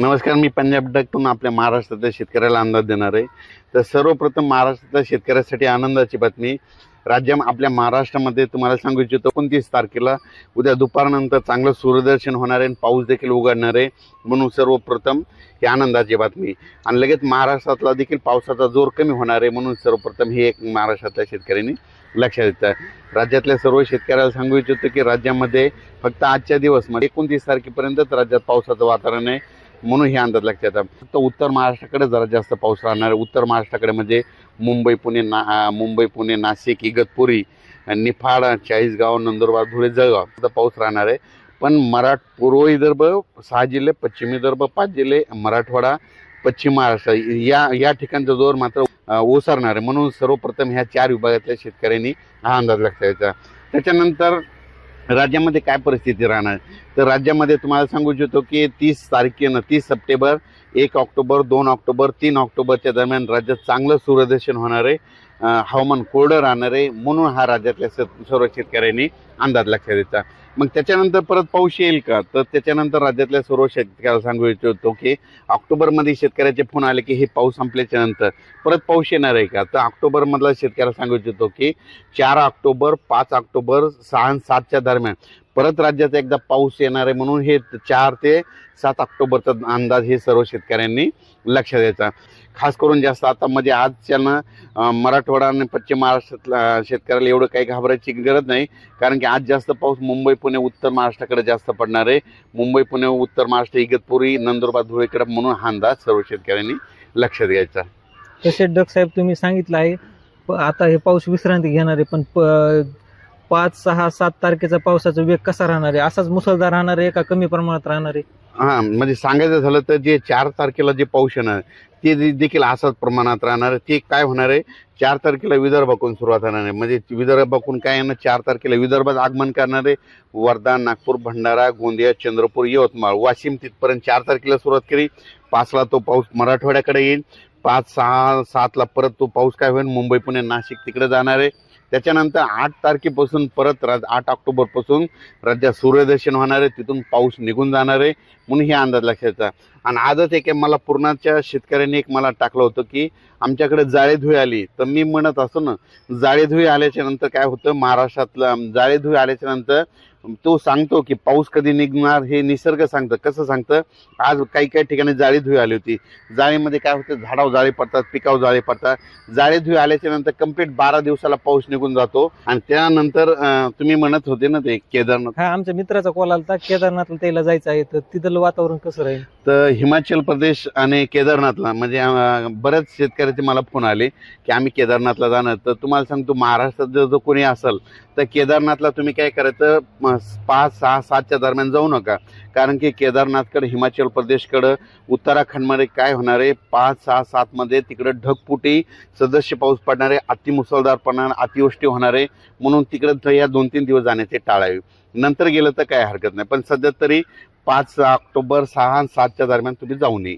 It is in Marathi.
नमस्कार, मी पंजाब डकतून आपल्या महाराष्ट्रातल्या शेतकऱ्याला अंदाज देणार आहे। तर सर्वप्रथम महाराष्ट्रातल्या शेतकऱ्यासाठी आनंदाची बातमी। आपल्या महाराष्ट्रामध्ये तुम्हाला सांगू इच्छितो 29 तारखेला उद्या दुपारनंतर चांगलं सूर्यदर्शन होणार आहे आणि पाऊस देखील उघडणार आहे। म्हणून सर्वप्रथम ही आनंदाची बातमी आणि लगेच महाराष्ट्रातला देखील पावसाचा जोर कमी होणार आहे। म्हणून सर्वप्रथम हे एक महाराष्ट्रातल्या शेतकऱ्यांनी लक्षात घेतलं। राज्यातल्या सर्व शेतकऱ्याला सांगू इच्छितो की राज्यामध्ये फक्त आजच्या दिवस म्हणजे 29 तारखेपर्यंतच राज्यात पावसाचं वातावरण आहे। म्हणून हे अंदाज लक्षात येतात। फक्त उत्तर महाराष्ट्राकडे जरा जास्त पाऊस राहणार आहे। उत्तर महाराष्ट्राकडे म्हणजे मुंबई पुणे नाशिक इगतपुरी निफाड चाळीसगाव नंदुरबार धुळे जळगाव पाऊस राहणार आहे। पण पूर्व विदर्भ 6 जिल्हे, पश्चिम विदर्भ 5 जिल्हे, मराठवाडा, पश्चिम महाराष्ट्र या ठिकाणचा जोर मात्र ओसरणार आहे। म्हणून सर्वप्रथम ह्या 4 विभागातल्या शेतकऱ्यांनी हा अंदाज लक्षात घ्यायचा। त्याच्यानंतर राज्यामध्ये काय परिस्थिती राहणार, तर राज्यामध्ये तुम्हाला सांगू इच्छितो की 30 सप्टेंबर, 1 ऑक्टोबर, 2 ऑक्टोबर, 3 ऑक्टोबरच्या दरम्यान राज्यात चांगलं सूर्यदर्शन होणार आहे। हवामान कोरडं राहणार आहे। म्हणून हा राज्यातल्या सर्व शेतकऱ्यांनी अंदाज लक्षात द्यायचा। मग त्याच्यानंतर परत पाऊस येईल का, तर त्याच्यानंतर राज्यातल्या सर्व शेतकऱ्याला सांगू इच्छितो की ऑक्टोबरमध्ये शेतकऱ्याचे फोन आले की हे पाऊस संपल्याच्या नंतर परत पाऊस येणार आहे का, तर ऑक्टोबरमधला शेतकऱ्याला सांगू इच्छितो की 4 ऑक्टोबर, 5 ऑक्टोबर, 6 आणि 7च्या दरम्यान परत राज्यात एकदा पाऊस येणार आहे। म्हणून हे 4 ते 7 ऑक्टोबरचा अंदाज हे सर्व शेतकऱ्यांनी लक्षात द्यायचा। खास करून जास्त आता म्हणजे आजच्या मराठवाडा आणि पश्चिम महाराष्ट्रातल्या शेतकऱ्याला एवढं काही घाबरायची गरज नाही, कारण की आज जास्त पाऊस मुंबई पुणे उत्तर महाराष्ट्राकडे जास्त पडणार आहे। मुंबई पुणे उत्तर महाराष्ट्र इगतपुरी नंदुरबार धुळेकडे, म्हणून हा अंदाज सर्व शेतकऱ्यांनी लक्षात घ्यायचा। तसेच डक साहेब तुम्ही सांगितलं आहे आता हे पाऊस विश्रांती घेणार आहे, पण 5, 6, 7 तारखेचा पावसाचा वेग कसा राहणार आहे? असाच मुसळधार राहणार आहे का कमी प्रमाणात राहणार आहे? हा, म्हणजे सांगायचं झालं तर जे 4 तारखेला जे पाऊस येणार ते देखील असाच प्रमाणात राहणार आहे। ते काय होणार आहे, 4 तारखेला विदर्भाकडून सुरुवात होणार आहे। म्हणजे विदर्भाकडून काय येणार, 4 तारखेला विदर्भात आगमन करणार आहे। वर्धा, नागपूर, भंडारा, गोंदिया, चंद्रपूर, यवतमाळ, वाशिम तिथपर्यंत 4 तारखेला सुरुवात केली। 5ला तो पाऊस मराठवाड्याकडे येईल। 5, 6, 7ला परत तो पाऊस काय होईल, मुंबई पुणे नाशिक तिकडे जाणार आहे। त्याच्यानंतर 8 तारखेपासून परत 8 ऑक्टोबरपासून राज्यात सूर्यदर्शन होणार आहे, तिथून पाऊस निघून जाणार आहे। म्हणून हे अंदाज लक्षात घ्या। आणि आजच एक मला पूर्णाच्या शेतकऱ्यांनी एक मला टाकलं होतं की आमच्याकडे जाळेधुळी आली, तर मी म्हणत असतो ना, जाळेधुळी आल्याच्या नंतर काय होतं, महाराष्ट्रातला जाळेधुळी आल्याच्या नंतर तो सांगतो की पाऊस कधी निघणार हे निसर्ग सांगतं। कसं सांगतं, आज काही ठिकाणी जाळेधुळी आली होती। जाळीमध्ये काय होतं, झाडावर जाळे पडतात, पिकावर जाळे पडतात। जाळेधुळी आल्याच्या नंतर कंप्लीट 12 दिवसाला पाऊस निघून जातो। आणि त्यानंतर तुम्ही म्हणत होते ना ते केदारनाथ, हा आमच्या मित्राचा कॉल आला, केदारनाथला त्याला जायचं आहे, तर तिथलं वातावरण कसं राहील? तर हिमाचल प्रदेश आणि केदारनाथला म्हणजे बऱ्याच शेतकऱ्याचे मला फोन आले की आम्ही केदारनाथला जाणार। तर तुम्हाला सांगतो, महाराष्ट्रात जर कोणी असेल तर केदारनाथला तुम्ही काय करायचं, 5, 6, 7च्या दरम्यान जाऊ नका, कारण की केदारनाथकडे, हिमाचल प्रदेशकडं, उत्तराखंडमध्ये काय होणार आहे, 5, 6, 7मध्ये तिकडे ढगफुटी सदस्य पाऊस पडणार आहे, अतिमुसळधार पडणार, अतिवृष्टी होणार आहे। म्हणून तिकडे या 2-3 दिवस जाण्याचे टाळावे। नंतर गेलं तर काय हरकत नाही, पण सध्या तरी 5 ऑक्टोबर, 6 आणि 7च्या दरम्यान तुम्ही जाऊ नये।